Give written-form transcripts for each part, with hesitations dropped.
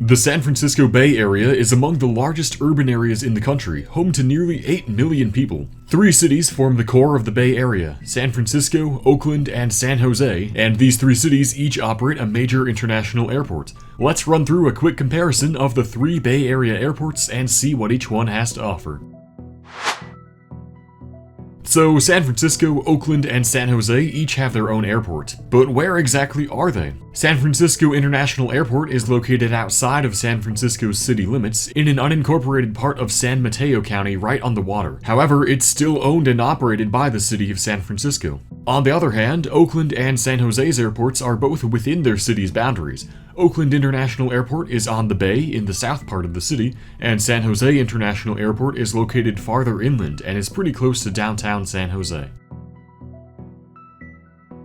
The San Francisco Bay Area is among the largest urban areas in the country, home to nearly 8 million people. 3 cities form the core of the Bay Area: San Francisco, Oakland, and San Jose, and these 3 cities each operate a major international airport. Let's run through a quick comparison of the 3 Bay Area airports and see what each one has to offer. So, San Francisco, Oakland, and San Jose each have their own airport. But where exactly are they? San Francisco International Airport is located outside of San Francisco's city limits, in an unincorporated part of San Mateo County right on the water. However, it's still owned and operated by the city of San Francisco. On the other hand, Oakland and San Jose's airports are both within their city's boundaries. Oakland International Airport is on the bay in the south part of the city, and San Jose International Airport is located farther inland and is pretty close to downtown San Jose.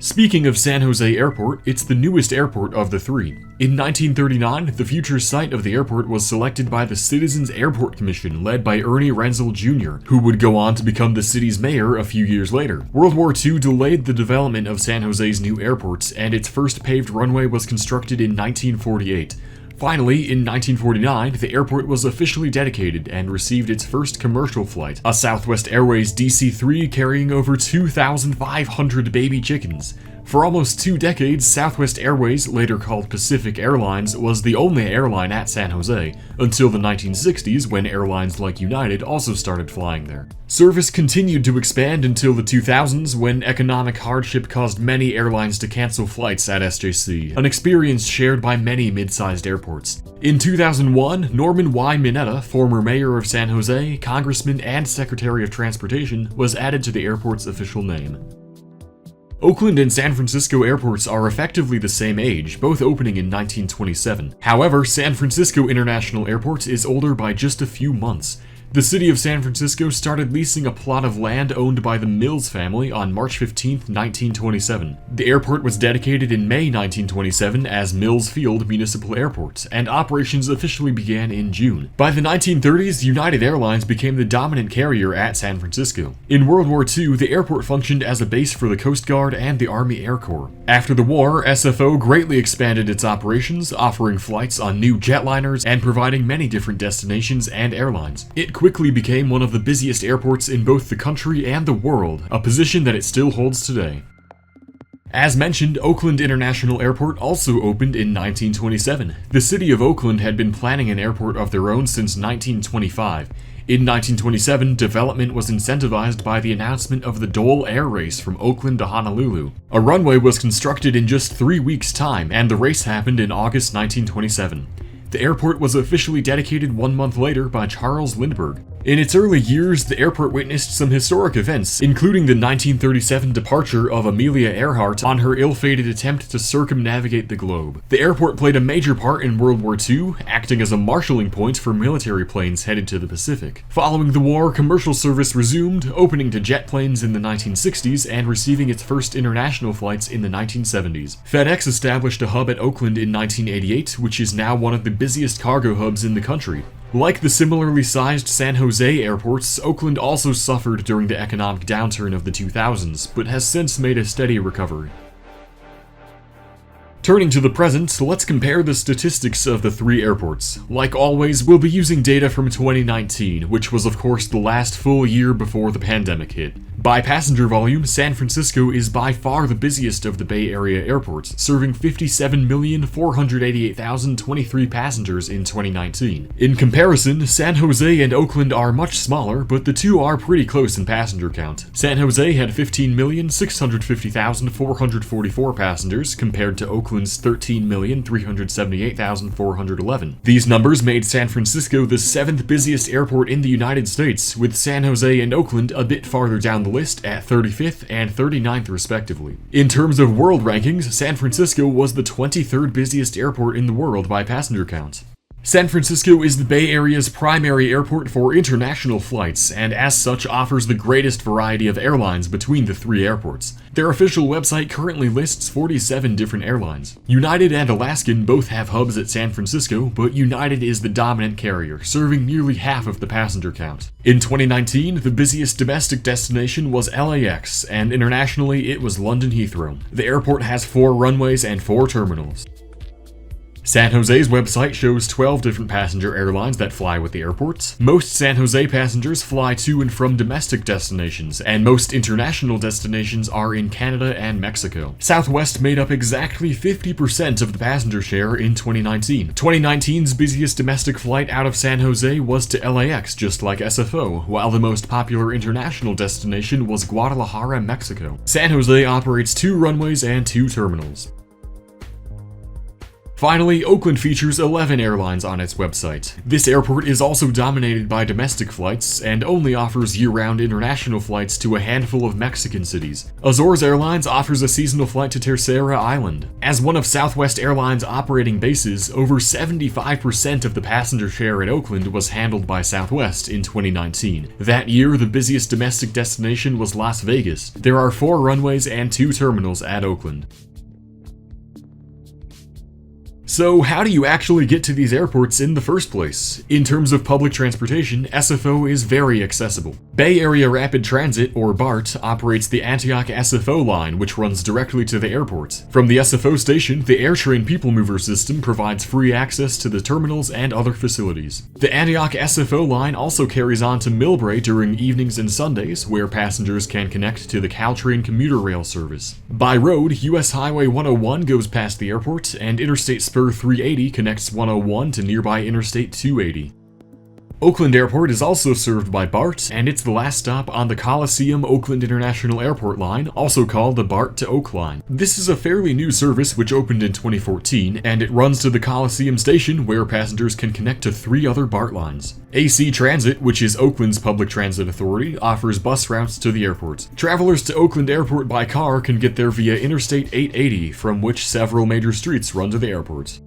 Speaking of San Jose Airport, it's the newest airport of the 3. In 1939, the future site of the airport was selected by the Citizens Airport Commission led by Ernie Renzel Jr., who would go on to become the city's mayor a few years later. World War II delayed the development of San Jose's new airports, and its first paved runway was constructed in 1948. Finally, in 1949, the airport was officially dedicated and received its first commercial flight, a Southwest Airways DC-3 carrying over 2,500 baby chickens. For almost 2 decades, Southwest Airways, later called Pacific Airlines, was the only airline at San Jose, until the 1960s when airlines like United also started flying there. Service continued to expand until the 2000s when economic hardship caused many airlines to cancel flights at SJC, an experience shared by many mid-sized airports. In 2001, Norman Y. Mineta, former mayor of San Jose, congressman, and secretary of transportation, was added to the airport's official name. Oakland and San Francisco airports are effectively the same age, both opening in 1927. However, San Francisco International Airport is older by just a few months. The city of San Francisco started leasing a plot of land owned by the Mills family on March 15, 1927. The airport was dedicated in May 1927 as Mills Field Municipal Airport, and operations officially began in June. By the 1930s, United Airlines became the dominant carrier at San Francisco. In World War II, the airport functioned as a base for the Coast Guard and the Army Air Corps. After the war, SFO greatly expanded its operations, offering flights on new jetliners and providing many different destinations and airlines. It quickly became one of the busiest airports in both the country and the world, a position that it still holds today. As mentioned, Oakland International Airport also opened in 1927. The city of Oakland had been planning an airport of their own since 1925. In 1927, development was incentivized by the announcement of the Dole Air Race from Oakland to Honolulu. A runway was constructed in just 3 weeks' time, and the race happened in August 1927. The airport was officially dedicated 1 month later by Charles Lindbergh. In its early years, the airport witnessed some historic events, including the 1937 departure of Amelia Earhart on her ill-fated attempt to circumnavigate the globe. The airport played a major part in World War II, acting as a marshalling point for military planes headed to the Pacific. Following the war, commercial service resumed, opening to jet planes in the 1960s and receiving its first international flights in the 1970s. FedEx established a hub at Oakland in 1988, which is now one of the busiest cargo hubs in the country. Like the similarly sized San Jose airports, Oakland also suffered during the economic downturn of the 2000s, but has since made a steady recovery. Turning to the present, let's compare the statistics of the 3 airports. Like always, we'll be using data from 2019, which was of course the last full year before the pandemic hit. By passenger volume, San Francisco is by far the busiest of the Bay Area airports, serving 57,488,023 passengers in 2019. In comparison, San Jose and Oakland are much smaller, but the two are pretty close in passenger count. San Jose had 15,650,444 passengers, compared to Oakland's 13,378,411. These numbers made San Francisco the 7th busiest airport in the United States, with San Jose and Oakland a bit farther down the list at 35th and 39th respectively. In terms of world rankings, San Francisco was the 23rd busiest airport in the world by passenger count. San Francisco is the Bay Area's primary airport for international flights, and as such offers the greatest variety of airlines between the 3 airports. Their official website currently lists 47 different airlines. United and Alaskan both have hubs at San Francisco, but United is the dominant carrier, serving nearly half of the passenger count. In 2019, the busiest domestic destination was LAX, and internationally it was London Heathrow. The airport has 4 runways and 4 terminals. San Jose's website shows 12 different passenger airlines that fly with the airport. Most San Jose passengers fly to and from domestic destinations, and most international destinations are in Canada and Mexico. Southwest made up exactly 50% of the passenger share in 2019. 2019's busiest domestic flight out of San Jose was to LAX, just like SFO, while the most popular international destination was Guadalajara, Mexico. San Jose operates 2 runways and 2 terminals. Finally, Oakland features 11 airlines on its website. This airport is also dominated by domestic flights and only offers year-round international flights to a handful of Mexican cities. Azores Airlines offers a seasonal flight to Tercera Island. As one of Southwest Airlines' operating bases, over 75% of the passenger share at Oakland was handled by Southwest in 2019. That year, the busiest domestic destination was Las Vegas. There are 4 runways and 2 terminals at Oakland. So how do you actually get to these airports in the first place? In terms of public transportation, SFO is very accessible. Bay Area Rapid Transit, or BART, operates the Antioch SFO line, which runs directly to the airport. From the SFO station, the AirTrain People Mover system provides free access to the terminals and other facilities. The Antioch SFO line also carries on to Millbrae during evenings and Sundays, where passengers can connect to the Caltrain commuter rail service. By road, US Highway 101 goes past the airport, and Interstate Spur 380 connects 101 to nearby Interstate 280. Oakland Airport is also served by BART, and it's the last stop on the Coliseum Oakland International Airport line, also called the BART to Oak line. This is a fairly new service which opened in 2014, and it runs to the Coliseum station where passengers can connect to 3 other BART lines. AC Transit, which is Oakland's public transit authority, offers bus routes to the airport. Travelers to Oakland Airport by car can get there via Interstate 880, from which several major streets run to the airport.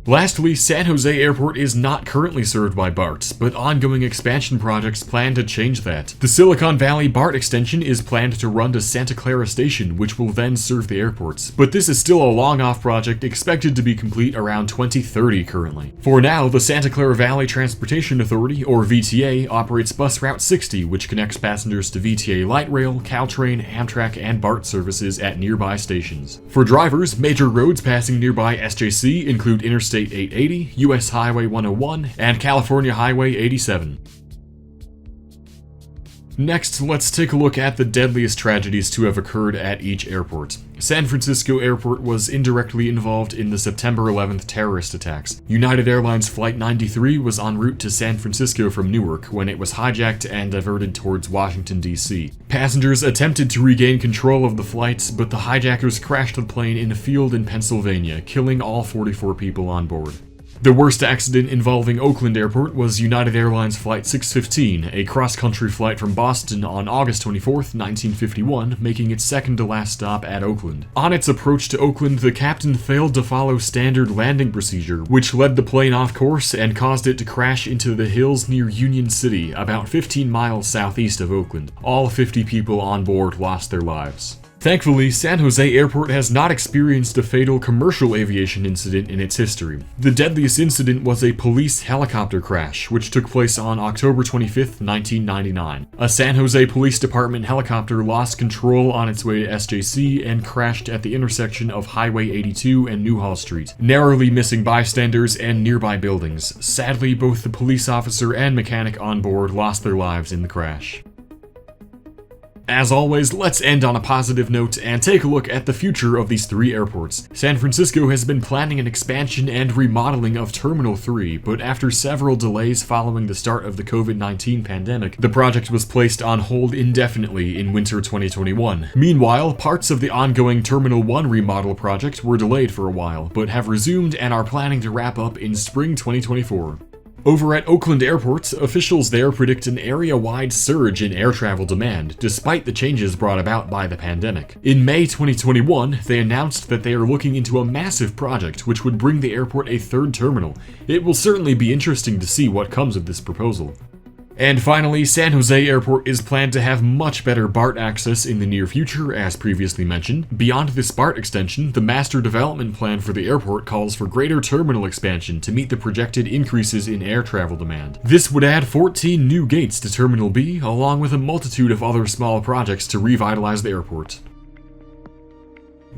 Lastly, San Jose Airport is not currently served by BART, but ongoing expansion projects plan to change that. The Silicon Valley BART extension is planned to run to Santa Clara Station, which will then serve the airport. But this is still a long-off project expected to be complete around 2030 currently. For now, the Santa Clara Valley Transportation Authority, or VTA, operates Bus Route 60, which connects passengers to VTA Light Rail, Caltrain, Amtrak, and BART services at nearby stations. For drivers, major roads passing nearby SJC include Interstate 880, US Highway 101, and California Highway 87. Next, let's take a look at the deadliest tragedies to have occurred at each airport. San Francisco Airport was indirectly involved in the September 11th terrorist attacks. United Airlines Flight 93 was en route to San Francisco from Newark when it was hijacked and diverted towards Washington, D.C. Passengers attempted to regain control of the flight, but the hijackers crashed the plane in a field in Pennsylvania, killing all 44 people on board. The worst accident involving Oakland Airport was United Airlines Flight 615, a cross-country flight from Boston on August 24, 1951, making its second-to-last stop at Oakland. On its approach to Oakland, the captain failed to follow standard landing procedure, which led the plane off course and caused it to crash into the hills near Union City, about 15 miles southeast of Oakland. All 50 people on board lost their lives. Thankfully, San Jose Airport has not experienced a fatal commercial aviation incident in its history. The deadliest incident was a police helicopter crash, which took place on October 25, 1999. A San Jose Police Department helicopter lost control on its way to SJC and crashed at the intersection of Highway 82 and Newhall Street, narrowly missing bystanders and nearby buildings. Sadly, both the police officer and mechanic on board lost their lives in the crash. As always, let's end on a positive note and take a look at the future of these 3 airports. San Francisco has been planning an expansion and remodeling of Terminal 3, but after several delays following the start of the COVID-19 pandemic, the project was placed on hold indefinitely in winter 2021. Meanwhile, parts of the ongoing Terminal 1 remodel project were delayed for a while, but have resumed and are planning to wrap up in spring 2024. Over at Oakland Airport, officials there predict an area-wide surge in air travel demand, despite the changes brought about by the pandemic. In May 2021, they announced that they are looking into a massive project which would bring the airport a 3rd terminal. It will certainly be interesting to see what comes of this proposal. And finally, San Jose Airport is planned to have much better BART access in the near future, as previously mentioned. Beyond this BART extension, the master development plan for the airport calls for greater terminal expansion to meet the projected increases in air travel demand. This would add 14 new gates to Terminal B, along with a multitude of other small projects to revitalize the airport.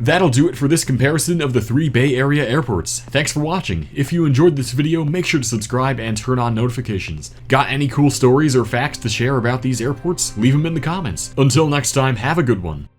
That'll do it for this comparison of the 3 Bay Area airports. Thanks for watching. If you enjoyed this video, make sure to subscribe and turn on notifications. Got any cool stories or facts to share about these airports? Leave them in the comments. Until next time, have a good one.